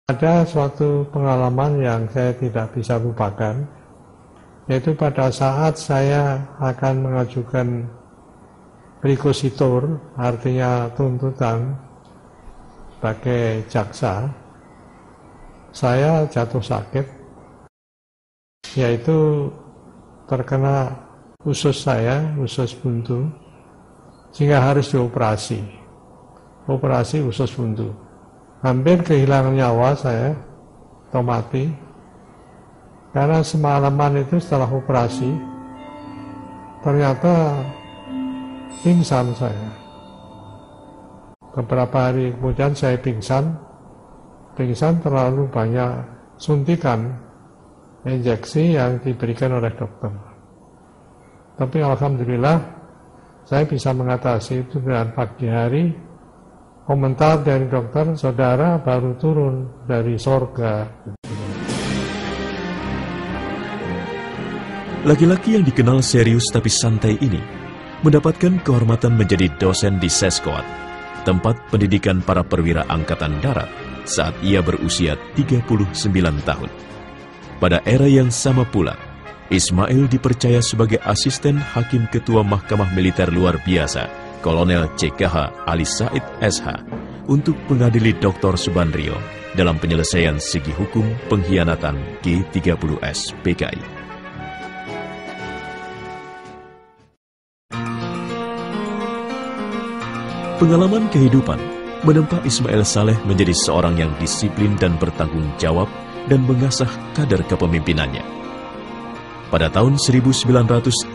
Ada suatu pengalaman yang saya tidak bisa lupakan, yaitu pada saat saya akan mengajukan requisitur, artinya tuntutan sebagai jaksa, saya jatuh sakit, yaitu terkena usus saya, usus buntu, sehingga harus dioperasi, operasi usus buntu. Hampir kehilangan nyawa saya, atau mati, karena semalaman itu setelah operasi, ternyata pingsan saya. Beberapa hari kemudian saya pingsan terlalu banyak suntikan, injeksi yang diberikan oleh dokter. Tapi alhamdulillah, saya bisa mengatasi itu dengan pagi hari. Komentar dari dokter, saudara baru turun dari sorga. Laki-laki yang dikenal serius tapi santai ini mendapatkan kehormatan menjadi dosen di Seskoat, tempat pendidikan para perwira angkatan darat saat ia berusia 39 tahun. Pada era yang sama pula, Ismail dipercaya sebagai asisten Hakim Ketua Mahkamah Militer Luar Biasa, Kolonel CKH Ali Said SH, untuk mengadili Dr. Subandrio dalam penyelesaian segi hukum pengkhianatan G30S PKI. Pengalaman kehidupan menempa Ismail Saleh menjadi seorang yang disiplin dan bertanggung jawab dan mengasah kader kepemimpinannya. Pada tahun 1967,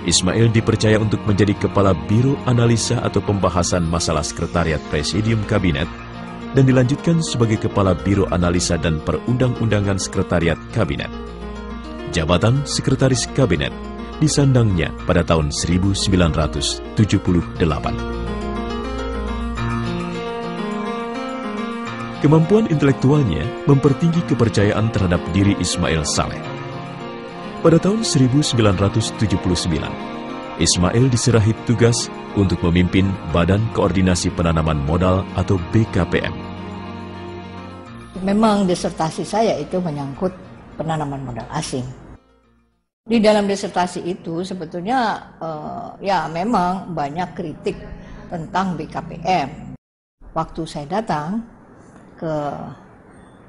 Ismail dipercaya untuk menjadi Kepala Biro Analisa atau Pembahasan Masalah Sekretariat Presidium Kabinet dan dilanjutkan sebagai Kepala Biro Analisa dan Perundang-undangan Sekretariat Kabinet. Jabatan Sekretaris Kabinet disandangnya pada tahun 1978. Kemampuan intelektualnya mempertinggi kepercayaan terhadap diri Ismail Saleh. Pada tahun 1979, Ismail diserahi tugas untuk memimpin Badan Koordinasi Penanaman Modal atau BKPM. Memang disertasi saya itu menyangkut penanaman modal asing. Di dalam disertasi itu sebetulnya ya memang banyak kritik tentang BKPM. Waktu saya datang ke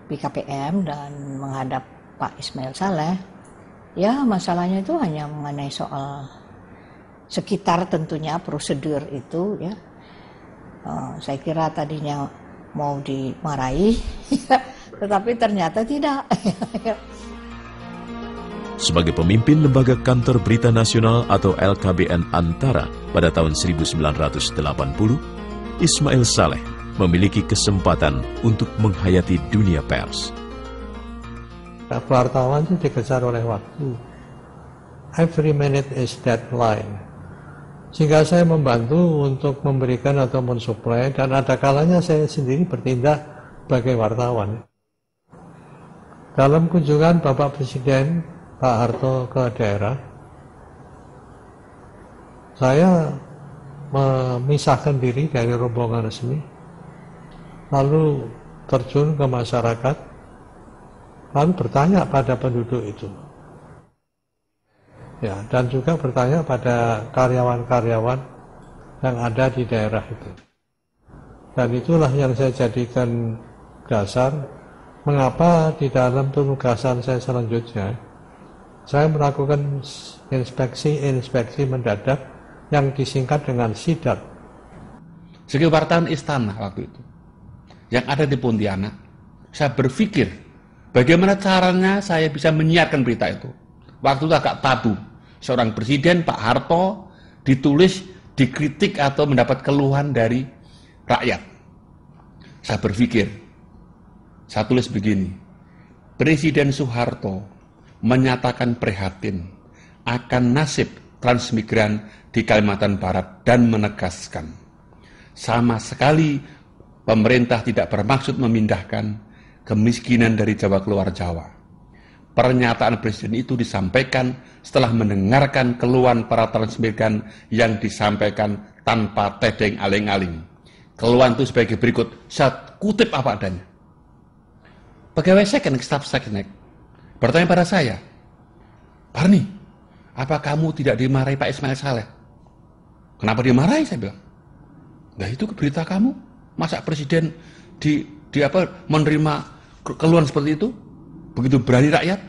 BKPM dan menghadap Pak Ismail Saleh, ya masalahnya itu hanya mengenai soal sekitar tentunya prosedur itu ya. Saya kira tadinya mau dimarahi, tetapi ternyata tidak. Sebagai pemimpin Lembaga Kantor Berita Nasional atau LKBN Antara pada tahun 1980, Ismail Saleh memiliki kesempatan untuk menghayati dunia pers. Wartawan itu dikejar oleh waktu. Every minute is deadline. Sehingga saya membantu untuk memberikan atau mensuplai, dan ada kalanya saya sendiri bertindak sebagai wartawan. Dalam kunjungan Bapak Presiden Pak Harto ke daerah, saya memisahkan diri dari rombongan resmi, lalu terjun ke masyarakat, lalu bertanya pada penduduk itu, ya, dan juga bertanya pada karyawan-karyawan yang ada di daerah itu. Dan itulah yang saya jadikan dasar mengapa di dalam penugasan saya selanjutnya, saya melakukan inspeksi mendadak yang disingkat dengan SIDAK. Sebagai wartawan istana waktu itu, yang ada di Pontianak, saya berpikir, bagaimana caranya saya bisa menyiarkan berita itu. Waktu itu agak tabu. Seorang presiden, Pak Harto, ditulis, dikritik atau mendapat keluhan dari rakyat. Saya berpikir, saya tulis begini, Presiden Soeharto menyatakan prihatin akan nasib transmigran di Kalimantan Barat dan menegaskan, sama sekali pemerintah tidak bermaksud memindahkan kemiskinan dari Jawa keluar Jawa. Pernyataan Presiden itu disampaikan setelah mendengarkan keluhan para transmigran yang disampaikan tanpa tedeng aling-aling. Keluhan itu sebagai berikut, saya kutip apa adanya. pegawai seknek, staf seknek, bertanya pada saya, Parni, apa kamu tidak dimarahi Pak Ismail Saleh? Kenapa dimarahi? Saya bilang, nah itu berita kamu, masa presiden menerima keluhan seperti itu, begitu berani rakyat?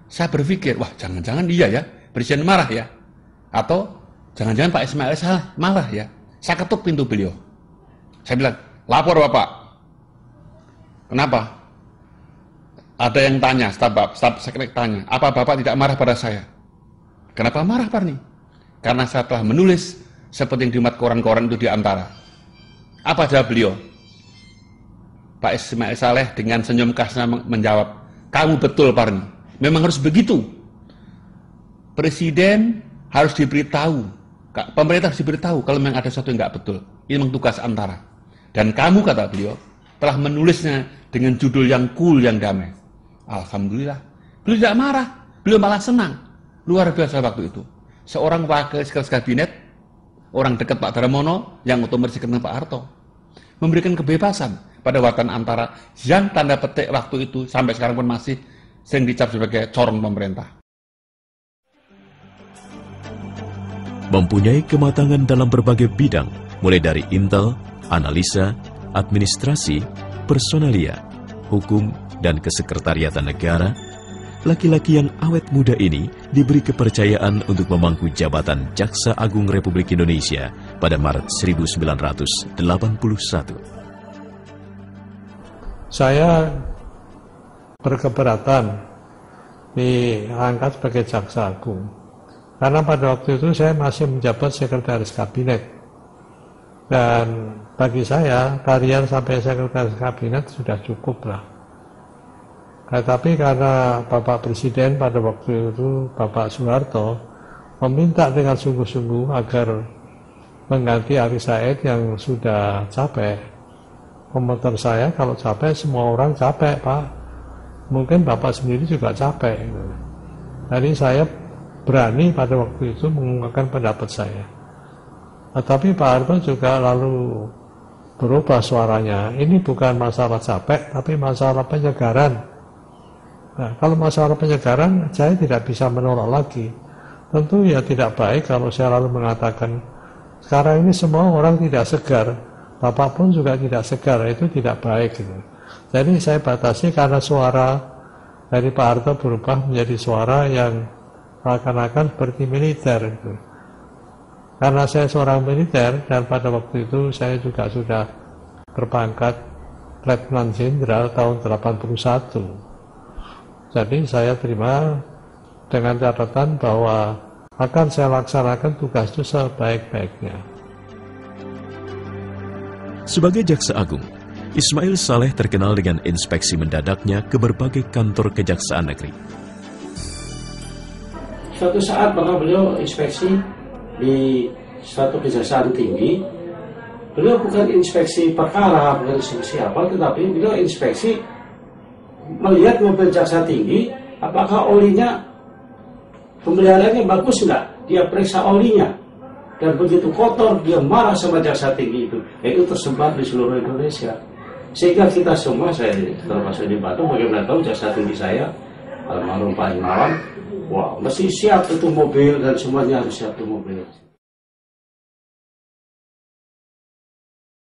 Saya berpikir, wah jangan-jangan iya ya, presiden marah ya, atau jangan-jangan Pak Ismail Saleh marah ya. Saya ketuk pintu beliau. Saya bilang, lapor Bapak. Kenapa? Ada yang tanya, staf seknek tanya, apa Bapak tidak marah pada saya? Kenapa marah, Parni? Karena saya telah menulis seperti yang dimuat koran-koran itu di antara. Apa jawab beliau? Pak Ismail Saleh dengan senyum khasnya menjawab, kamu betul, Parni. Memang harus begitu. Presiden harus diberitahu. Pemerintah harus diberitahu kalau memang ada sesuatu yang nggak betul. Ini memang tugas antara. Dan kamu, kata beliau, telah menulisnya dengan judul yang cool, yang damai. Alhamdulillah. Beliau tidak marah. Beliau malah senang. Luar biasa waktu itu. Seorang wakil sekretaris kabinet, orang dekat Pak Darmono, yang otomatis kenal Pak Harto, memberikan kebebasan pada wartawan antara yang tanda petik waktu itu, sampai sekarang pun masih sering dicap sebagai corong pemerintah. Mempunyai kematangan dalam berbagai bidang, mulai dari intel, analisa, administrasi, personalia, hukum, dan kesekretariatan negara, laki-laki yang awet muda ini diberi kepercayaan untuk memangku jabatan Jaksa Agung Republik Indonesia pada Maret 1981. Saya berkeberatan diangkat sebagai Jaksa Agung. Karena pada waktu itu saya masih menjabat sekretaris kabinet. Dan bagi saya, karier sampai sekretaris kabinet sudah cukup lah. Tetapi karena Bapak Presiden pada waktu itu, Bapak Soeharto, meminta dengan sungguh-sungguh agar mengganti Ari Said yang sudah capek. Komentar saya, kalau capek, semua orang capek, Pak. Mungkin Bapak sendiri juga capek. Jadi saya berani pada waktu itu mengungkapkan pendapat saya. Tetapi Pak Harto juga lalu berubah suaranya. Ini bukan masalah capek, tapi masalah penyegaran. Nah, kalau masalah penyegaran, saya tidak bisa menolak lagi. Tentu ya tidak baik kalau saya lalu mengatakan, sekarang ini semua orang tidak segar, Bapak pun juga tidak segar, itu tidak baik. Gitu. Jadi saya batasi karena suara dari Pak Harto berubah menjadi suara yang akan-akan seperti militer itu. Karena saya seorang militer dan pada waktu itu saya juga sudah berpangkat Letnan Jenderal tahun 81. Jadi saya terima dengan catatan bahwa akan saya laksanakan tugas itu sebaik-baiknya. Sebagai Jaksa Agung, Ismail Saleh terkenal dengan inspeksi mendadaknya ke berbagai kantor kejaksaan negeri. Suatu saat bahkan beliau inspeksi di suatu kejaksaan tinggi. Beliau bukan inspeksi perkara, bukan inspeksi apa, tetapi beliau inspeksi melihat mobil jaksa tinggi, apakah olinya pemeliharaannya bagus enggak. Dia periksa olinya, dan begitu kotor dia marah sama jaksa tinggi itu. Itu tersebar di seluruh Indonesia. Sehingga kita semua, saya termasuk di Batu, bagaimana tahu jaksa tinggi saya almarhum Pak Imawan, wah, mesti siap itu mobil dan semuanya harus siap itu mobil.